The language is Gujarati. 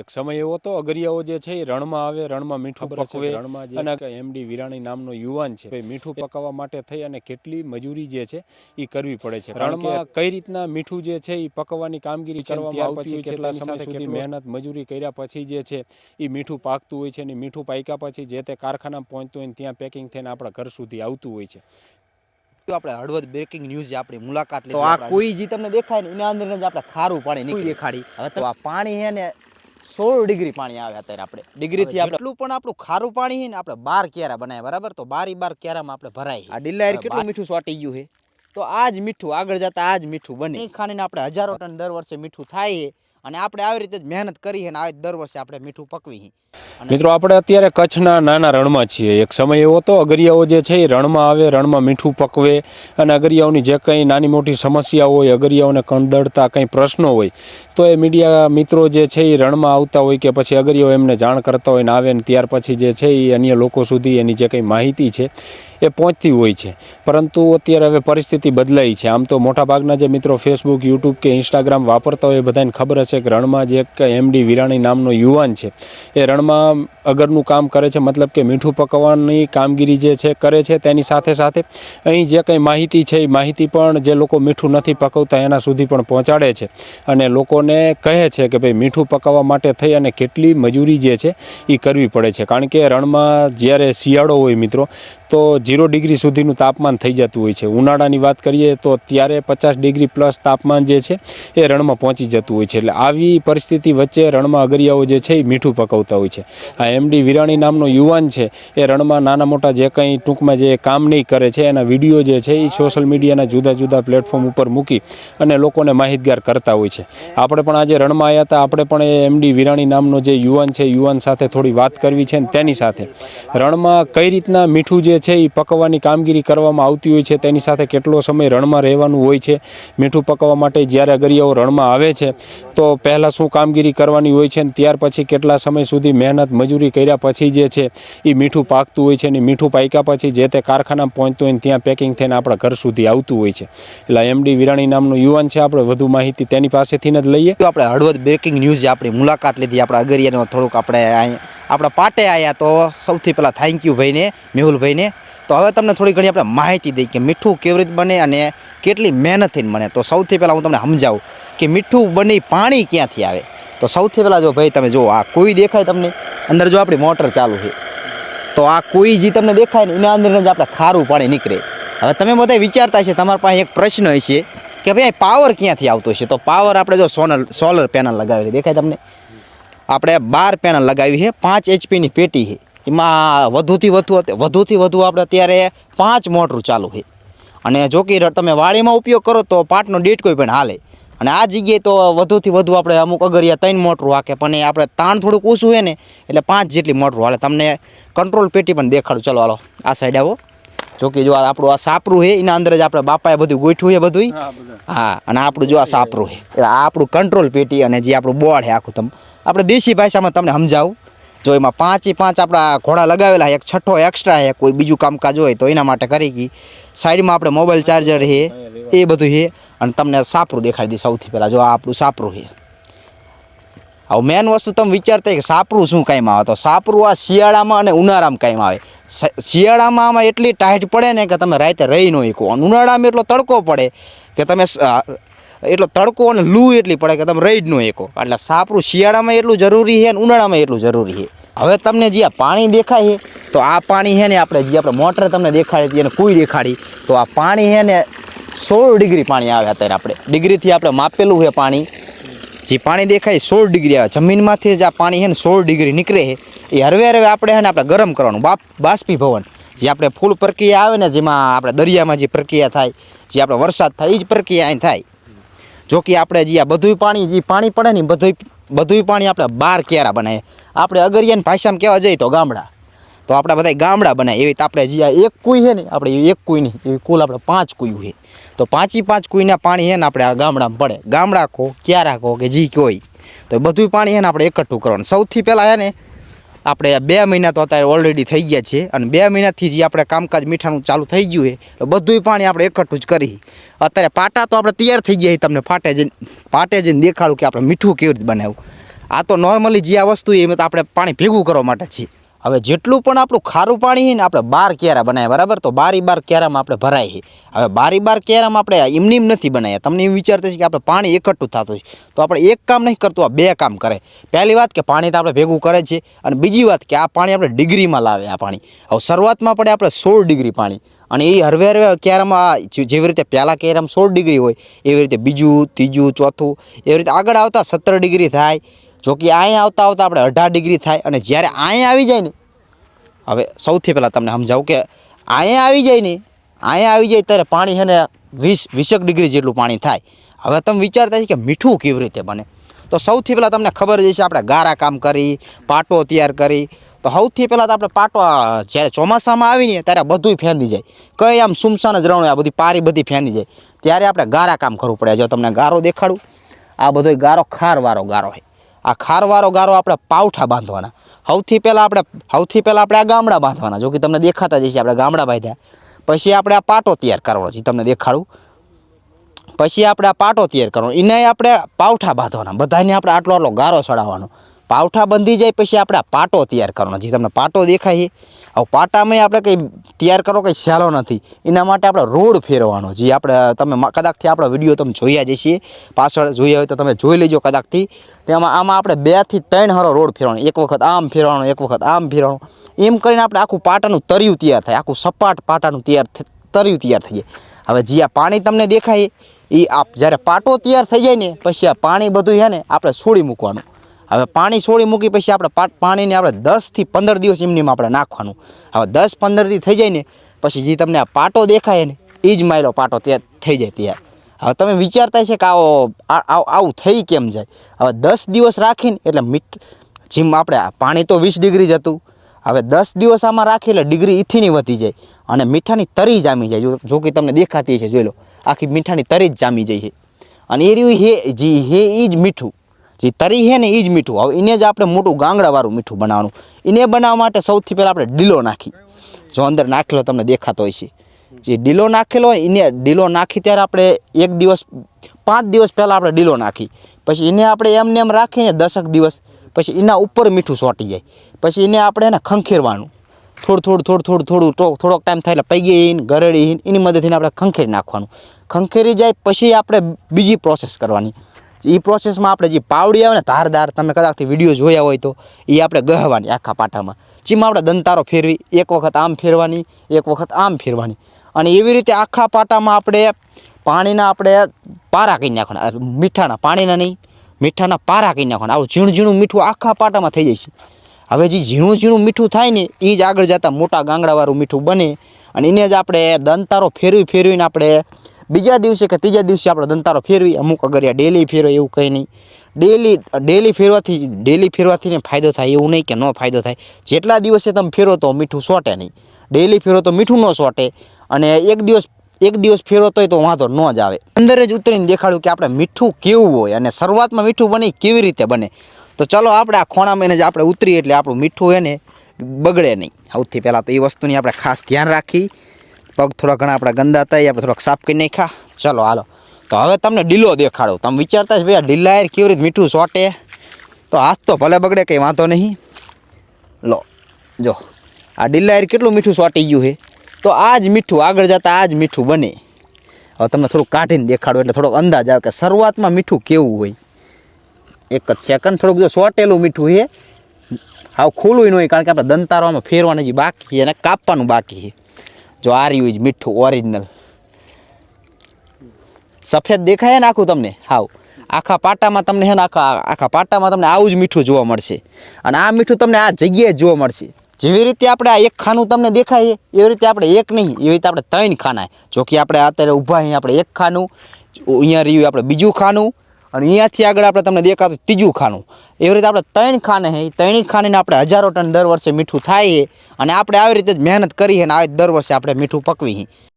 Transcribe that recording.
એક સમય એવો તો અગરિયાઓ જે છે એ રણમાં આવે, રણમાં મીઠું પકવે અને એમડી વિરાણી નામનો યુવાન છે મીઠું પકાવવા માટે થઈ અને કેટલી મજૂરી જે છે એ કરવી પડે છે. રણમાં કઈ રીતના મીઠું જે છે એ પકવવાની કામગીરી કરવામાં આવતી હોય છે, કેટલા સમય સુધી મહેનત મજૂરી કર્યા પછી જે છે એ મીઠું પાકતું હોય છે અને મીઠું પાક્યા પછી જે તે કારખાનામાં પહોંચતું હોય ત્યાં પેકિંગ થઈને આપણા ઘર સુધી આવતું હોય છે. આપણે હળવદ બ્રેકિંગ ન્યૂઝ આપણી મુલાકાત લીધી. તો આ કોઈ જે તમને દેખાય ને એના અંદર જ આપણે ખારું પાણી નીકળી દેખાડી. હવે તો આ પાણી છે ને 16 ડિગ્રી પાણી આવે અત્યારે આપણે ડિગ્રીથી એટલું પણ આપણું ખારું પાણી છે ને આપણે 12 ક્યારા બનાવ્યા બરાબર. તો 12 ક્યારામાં આપણે ભરાય. આ ડિલ્લાયર કેટલું મીઠું સોટી ગયું છે તો આ જ મીઠું આગળ જતા આ જ મીઠું બને ખાણીને આપણે હજારો ટન દર વર્ષે મીઠું થાય અને આપણે આવી રીતે જ મહેનત કરી અને આવી દર વર્ષે આપણે મીઠું પકવી. મિત્રો આપણે અત્યારે કચ્છના નાના રણમાં છીએ. એક સમય એવો તો અગરિયાઓ જે છે એ રણમાં આવે, રણમાં મીઠું પકવે અને અગરિયાઓની જે કંઈ નાની મોટી સમસ્યા હોય, અગરિયાઓને કંદડતા કંઈ પ્રશ્નો હોય તો એ મીડિયા મિત્રો જે છે એ રણમાં આવતા હોય કે પછી અગરિયાઓ એમને જાણ કરતા હોય ને આવે ને ત્યાર પછી જે છે એ અન્ય લોકો સુધી એની જે કંઈ માહિતી છે એ પહોંચતી હોય છે. પરંતુ અત્યારે હવે પરિસ્થિતિ બદલાઈ છે. આમ તો મોટાભાગના જે મિત્રો ફેસબુક, યુટ્યુબ કે ઇન્સ્ટાગ્રામ વાપરતા હોય એ બધાને ખબર હશે કે રણમાં જે એમડી વિરાણી નામનો યુવાન છે એ રણમાં અગરનું કામ કરે છે, મતલબ કે મીઠું પકવવાની કામગીરી જે છે કરે છે. તેની સાથે સાથે અહીં જે કંઈ માહિતી છે એ માહિતી પણ જે લોકો મીઠું નથી પકવતા એના સુધી પણ પહોંચાડે છે અને લોકોને કહે છે કે ભાઈ મીઠું પકાવવા માટે થઈ અને કેટલી મજૂરી જે છે એ કરવી પડે છે. કારણ કે રણમાં જ્યારે શિયાળો હોય મિત્રો તો 0 ડિગ્રી સુધીનું તાપમાન થઈ જતું હોય છે. ઉનાળાની વાત કરીએ તો ત્યારે 50 ડિગ્રી પ્લસ તાપમાન જે છે એ રણમાં પહોંચી જતું હોય છે. એટલે આવી પરિસ્થિતિ વચ્ચે રણમાં અગરિયાઓ જે છે એ મીઠું પકવતા હોય છે. આ એમડી વિરાણી નામનો યુવાન છે એ રણમાં નાના મોટા જે કંઈ ટૂંકમાં જે કામ નહીં કરે છે એના વિડીયો જે છે એ સોશિયલ મીડિયાના જુદા જુદા પ્લેટફોર્મ ઉપર મૂકી અને લોકોને માહિતગાર કરતા હોય છે. આપણે પણ આજે રણમાં આવ્યા હતા. આપણે પણ એ એમડી વિરાણી નામનો જે યુવાન છે યુવાન સાથે થોડી વાત કરવી છે. તેની સાથે રણમાં કઈ રીતના મીઠું જે છે એ પકવવાની કામગીરી કરવામાં આવતી હોય છે, તેની સાથે કેટલો સમય રણમાં રહેવાનું હોય છે, મીઠું પકવવા માટે જ્યારે અગરિયાઓ રણમાં આવે છે તો પહેલાં શું કામગીરી કરવાની હોય છે અને ત્યાર પછી કેટલા સમય સુધી મહેનત મજૂરી કર્યા પછી જે છે એ મીઠું પાકતું હોય છે અને મીઠું પાક્યા પછી જે તે કારખાનામાં પહોંચતું હોય ત્યાં પેકિંગ થઈને આપણા ઘર સુધી આવતું હોય છે. એટલે એમડી વિરાણી નામનો યુવાન છે. આપણે વધુ માહિતી તેની પાસેથી જ લઈએ. આપણે હળવદ બ્રેકિંગ ન્યૂઝ આપણી મુલાકાત લીધી. આપણા અગરિયાનો થોડુંક આપણે આપણા પાટે આવ્યા તો સૌથી પહેલાં થેન્ક યુ ભાઈને, મેહુલભાઈને. તો હવે તમને થોડી ઘણી આપણે માહિતી દઈ કે મીઠું કેવી રીતે બને અને કેટલી મહેનતથી બને. તો સૌથી પહેલાં હું તમને સમજાવું કે મીઠું બની પાણી ક્યાંથી આવે. તો સૌથી પહેલાં જો ભાઈ તમે જો આ કોઈ દેખાય તમને અંદર જો આપણી મોટર ચાલુ છે તો આ કોઈ જે તમને દેખાય ને એના અંદર જ આપણે ખારું પાણી નીકળે. હવે તમે બધા વિચારતા છે તમારા પાસે એક પ્રશ્ન હશે કે ભાઈ પાવર ક્યાંથી આવતો છે. તો પાવર આપણે જો સોલર પેનલ લગાવી છે દેખાય તમને. આપણે 12 પેનલ લગાવી છે, 5 HP ની પેટી છે. એમાં વધુથી વધુ આપણે અત્યારે 5 મોટરું ચાલુ છે. અને જો કે તમે વાડીમાં ઉપયોગ કરો તો પાટનો ડેટ કોઈ પણ હાલે. અને આ જગ્યાએ તો વધુથી વધુ આપણે અમુક અગરિયા 3 મોટરું હાકે પણ એ આપણે તાણ થોડુંક ઓછું છે ને એટલે 5 જેટલી મોટરું હાલે. તમને કંટ્રોલ પેટી પણ દેખાડું. ચલો હાલો આ સાઈડ આવો. જો કે જો આપણું આ સાપરું છે એના અંદર જ આપણે બાપાએ બધું ગોઠવું છે બધું. હા અને આપણું જો આ સાપરું છે આ આપણું કંટ્રોલ પેટી અને જે આપણું બોર્ડ છે આખું આપણે દેશી ભાષામાં તમને સમજાવું. જો એમાં 5 આપણા ઘોડા લગાવેલા, એક છઠ્ઠો એક્સ્ટ્રા છે કોઈ બીજું કામકાજ હોય તો એના માટે કરી ગઈ. સાઈડમાં આપણે મોબાઈલ ચાર્જર છે એ બધું છે અને તમને સાપરું દેખાડી દી. સૌથી પહેલાં જો આ આપણું સાપરું છે. હવે મેન વસ્તુ તમે વિચારતા કે સાપરું શું કાંઈમાં આવે. તો સાપરું આ શિયાળામાં અને ઉનાળામાં કાંઈમાં આવે. શિયાળામાં આમાં એટલી ટાઈટ પડે ને કે તમે રાતે રહી ન શકો. ઉનાળામાં એટલો તડકો પડે કે તમે એટલો તડકો અને લૂ એટલી પડે કે તમે રહી જ ન શકો. એટલે સાપરું શિયાળામાં એટલું જરૂરી છે અને ઉનાળામાં એટલું જરૂરી છે. હવે તમને જે આ પાણી દેખાય છે તો આ પાણી છે ને આપણે મોટર તમને દેખાડી અને કોઈ દેખાડી તો આ પાણી છે ને 16 ડિગ્રી પાણી આવે. અત્યારે આપણે ડિગ્રીથી આપણે માપેલું છે પાણી. જે પાણી દેખાય 16 ડિગ્રી આવે. જમીનમાંથી જ આ પાણી છે ને 16 ડિગ્રી નીકળે છે. એ હરવે આપણે છે ને આપણે ગરમ કરવાનું બાષ્પીભવન. જે આપણે ફૂલ પ્રક્રિયા આવે ને જેમાં આપણે દરિયામાં જે પ્રક્રિયા થાય, જે આપણે વરસાદ થાય એ જ પ્રક્રિયા અહીં થાય. જો કે આપણે જે આ બધું પાણી પડે ને બધું પાણી આપણે 12 ક્યારા બનાવીએ. આપણે અગરિયાની ભાષામાં કહેવા જઈએ તો ગામડા. તો આપણે બધા ગામડા બનાવીએ. એવી આપણે જે આ એક કુઈ છે ને આપણે એક કુઈ નહીં એવી કુલ આપણે 5 કુયું છે. તો 5 કુઈના પાણી છે ને આપણે આ ગામડામાં પડે. ગામડા કહો, ક્યારા કહો કે જી કોઈ તો બધું પાણી છે ને આપણે એકઠું કરવાનું. સૌથી પહેલાં છે ને આપણે 2 મહિના તો અત્યારે ઓલરેડી થઈ ગયા છે અને 2 મહિનાથી જે આપણે કામકાજ મીઠાનું ચાલુ થઈ ગયું છે તો બધું પાણી આપણે એકઠું જ કરી. અત્યારે પાટા તો આપણે તૈયાર થઈ ગયા. તમને પાટે જઈને દેખાડું કે આપણે મીઠું કેવી રીતે બનાવ્યું. આ તો નોર્મલી જે આ વસ્તુ એમ તો આપણે પાણી ભેગું કરવા માટે છીએ. હવે જેટલું પણ આપણું ખારું પાણી છે ને આપણે 12 ક્યારા બનાવ્યા, બરાબર? તો 12 ક્યારામાં આપણે ભરાય છે. હવે 12 ક્યારામાં આપણે એમની નથી બનાવ્યા. તમને એમ વિચારતા છે કે આપણે પાણી એકઠું થતું છે, તો આપણે એક કામ નહીં કરતું, આ 2 કામ કરે. પહેલી વાત કે પાણી તો આપણે ભેગું કરે છે, અને બીજી વાત કે આ પાણી આપણે ડિગ્રીમાં લાવે. આ પાણી હવે શરૂઆતમાં પડે આપણે 16 ડિગ્રી પાણી, અને એ હરવે ક્યારામાં જેવી રીતે પહેલાં ક્યારામાં 16 ડિગ્રી હોય એવી રીતે બીજું, ત્રીજું, ચોથું એવી રીતે આગળ આવતા 17 ડિગ્રી થાય. જો કે અહીંયા આવતા આવતા આપણે 18 ડિગ્રી થાય. અને જ્યારે અહીંયા આવી જાય ને, હવે સૌથી પહેલાં તમને સમજાવું કે અહીંયા આવી જાય ત્યારે પાણી છે ને 20 ડિગ્રી જેટલું પાણી થાય. હવે તમે વિચારતા કે મીઠું કેવી રીતે બને, તો સૌથી પહેલાં તમને ખબર જ છે આપણે ગારા કામ કરી, પાટો તૈયાર કરી. તો સૌથી પહેલાં તો આપણે પાટો જ્યારે ચોમાસામાં આવીને ત્યારે બધુંય ફેંદી જાય, કંઈ આમ સુમસાન જ રણું, આ બધી પારી બધી ફેંદી જાય. ત્યારે આપણે ગારા કામ કરવું પડે. જો તમને ગારો દેખાડું, આ બધો ગારો ખારવાળો ગારો છે. આ ખારવાળો ગારો આપણે પાવઠા બાંધવાના. સૌથી પહેલાં આપણે આ ગામડા બાંધવાના. જો કે તમને દેખાતા જશે આપણે ગામડા બાંધ્યા. પછી આપણે આ પાટો તૈયાર કરવાનો છે, તમને દેખાડું. પછી આપણે આ પાટો તૈયાર કરવાનો, એને આપણે પાવઠા બાંધવાના. બધાને આપણે આટલો ગારો ચડાવવાનો. પાવઠા બંધી જાય પછી આપણે આ પાટો તૈયાર કરવાનો. જે તમને પાટો દેખાય છે, હવે પાટામાં આપણે કંઈ તૈયાર કરો કંઈ સહેલો નથી. એના માટે આપણે રોડ ફેરવાનો. જે આપણે તમે કદાચથી આપણો વિડીયો તમે જોયા જ છીએ, પાછળ જોયા હોય તો તમે જોઈ લેજો કદાચથી. તેમાં આમાં આપણે 2 થી 3 હારો રોડ ફેરવાનો. એક વખત આમ ફેરવાનો, એક વખત આમ ફેરવાનો. એમ કરીને આપણે આખું પાટાનું તરિયું તૈયાર થાય. આખું સપાટ પાટાનું તરિયું તૈયાર થઈ જાય. હવે જે આ પાણી તમને દેખાય એ જ્યારે પાટો તૈયાર થઈ જાય ને પછી આ પાણી બધું છે ને આપણે છોડી મૂકવાનું. હવે પાણી છોડી મૂકી પછી આપણે પાણીને આપણે 10 થી 15 દિવસ એમનીમાં આપણે નાખવાનું. હવે 10-15 દી થઈ જાય ને પછી જે તમને આ પાટો દેખાય ને એ જ માયલો પાટો તૈયાર થઈ જાય તૈયાર. હવે તમે વિચારતા છે કે આવું થઈ કેમ જાય? હવે 10 દિવસ રાખીને એટલે જેમ આપણે પાણી તો 20 ડિગ્રી જ હતું, હવે 10 દિવસ આમાં રાખી એટલે ડિગ્રી ઈથીની વધી જાય અને મીઠાની તરી જામી જાય. જો કે તમને દેખાતી છે, જોઈ લો, આખી મીઠાની તરી જ જામી જાય છે. અને એ રહ્યું એ જ મીઠું, જે તરી છે ને એ જ મીઠું. હવે એને જ આપણે મોટું ગાંગડાવાળું મીઠું બનાવવાનું. એને બનાવવા માટે સૌથી પહેલાં આપણે ડીલો નાખી, જો અંદર નાખેલો તમને દેખાતો હોય છે, જે ડીલો નાખેલો હોય એને ડીલો નાખી ત્યારે આપણે 5 દિવસ પહેલાં આપણે ડીલો નાખી. પછી એને આપણે એમને એમ રાખીને 10 દિવસ પછી એના ઉપર મીઠું ચોંટી જાય. પછી એને આપણે એને ખંખેરવાનું. થોડોક ટાઈમ થાય એટલે પૈગી ગરડી એની મદદથી આપણે ખંખેરી નાખવાનું. ખંખેરી જાય પછી આપણે બીજી પ્રોસેસ કરવાની. એ પ્રોસેસમાં આપણે જે પાવડી આવે ને ધારદાર, તમે કદાચથી વિડીયો જોયા હોય તો એ આપણે ગહવાની આખા પાટામાં. જેમાં આપણે દંતારો ફેરવી, એક વખત આમ ફેરવાની, એક વખત આમ ફેરવાની. અને એવી રીતે આખા પાટામાં આપણે પાણીના આપણે પારા કરી નાખવાના. મીઠાના, પાણીના નહીં, મીઠાના પારા કરી નાખવાના. આવું ઝીણું ઝીણું મીઠું આખા પાટામાં થઈ જાય છે. હવે જે ઝીણું ઝીણું મીઠું થાય ને એ જ આગળ જતાં મોટા ગાંગડાવાળું મીઠું બને. અને એને જ આપણે દંતારો ફેરવીને આપણે બીજા દિવસે કે ત્રીજા દિવસે આપણે દંતારો ફેરવી. અમુક અગરિયા ડેલી ફેરવે એવું કંઈ નહીં. ડેલી ફેરવાથી ને ફાયદો થાય એવું નહીં કે ન ફાયદો થાય. જેટલા દિવસે તમે ફેરો તો મીઠું સોટે નહીં. ડેલી ફેરો તો મીઠું ન સોટે. અને એક દિવસ ફેરો તોય તો વાંધો ન જ આવે. અંદર જ ઉતરીને દેખાડ્યું કે આપણે મીઠું કેવું હોય અને શરૂઆતમાં મીઠું બને કેવી રીતે બને. તો ચલો આપણે આ ખોણામાં જ આપણે ઉતરીએ એટલે આપણું મીઠું એને બગડે નહીં. સૌથી પહેલાં તો એ વસ્તુની આપણે ખાસ ધ્યાન રાખી. પગ થોડા ઘણા આપણા ગંદા થાય, આપણે થોડાક સાફ કરી નાખ્યા. ચલો હાલો, તો હવે તમને ડીલો દેખાડો. તમે વિચારતા જ ભાઈ આ ડીલા કેવી રીતે મીઠું સોટે, તો હાથ તો ભલે બગડે કંઈ વાંધો નહીં. લો જો આ ડીલા કેટલું મીઠું સોટી ગયું છે. તો આ જ મીઠું આગળ જતાં આ જ મીઠું બને. હવે તમને થોડુંક કાઢીને દેખાડો એટલે થોડોક અંદાજ આવે કે શરૂઆતમાં મીઠું કેવું હોય. એક જ સેકન્ડ, થોડુંક જો સોટેલું મીઠું છે, હાવ ખુલ્લું ન હોય, કારણ કે આપણે દંતારામાં ફેરવાનું જે બાકી છે અને કાપવાનું બાકી છે. જો આ રહ્યું જ મીઠું ઓરિજિનલ સફેદ દેખાય ને આખું તમને. હાવ આખા પાટામાં તમને છે ને આખા પાટામાં તમને આવું જ મીઠું જોવા મળશે. અને આ મીઠું તમને આ જગ્યાએ જોવા મળશે. જેવી રીતે આપણે આ એક ખાનું તમને દેખાય એવી રીતે આપણે એક નહીં, એવી રીતે આપણે 3 ખાના. જો કે આપણે અત્યારે ઊભા અહીં આપણે એક ખાનું, અહીંયા રહ્યું આપણે બીજું ખાનું, અને અહીંયાથી આગળ આપણે તમને દેખાતું ત્રીજું ખાનું. એવી રીતે આપણે 3 ખાને છે. એ 3 ખાનીને આપણે 1000 ટન દર વર્ષે મીઠું થાય. અને આપણે આવી રીતે જ મહેનત કરી અને આવી દર વર્ષે આપણે મીઠું પકવી.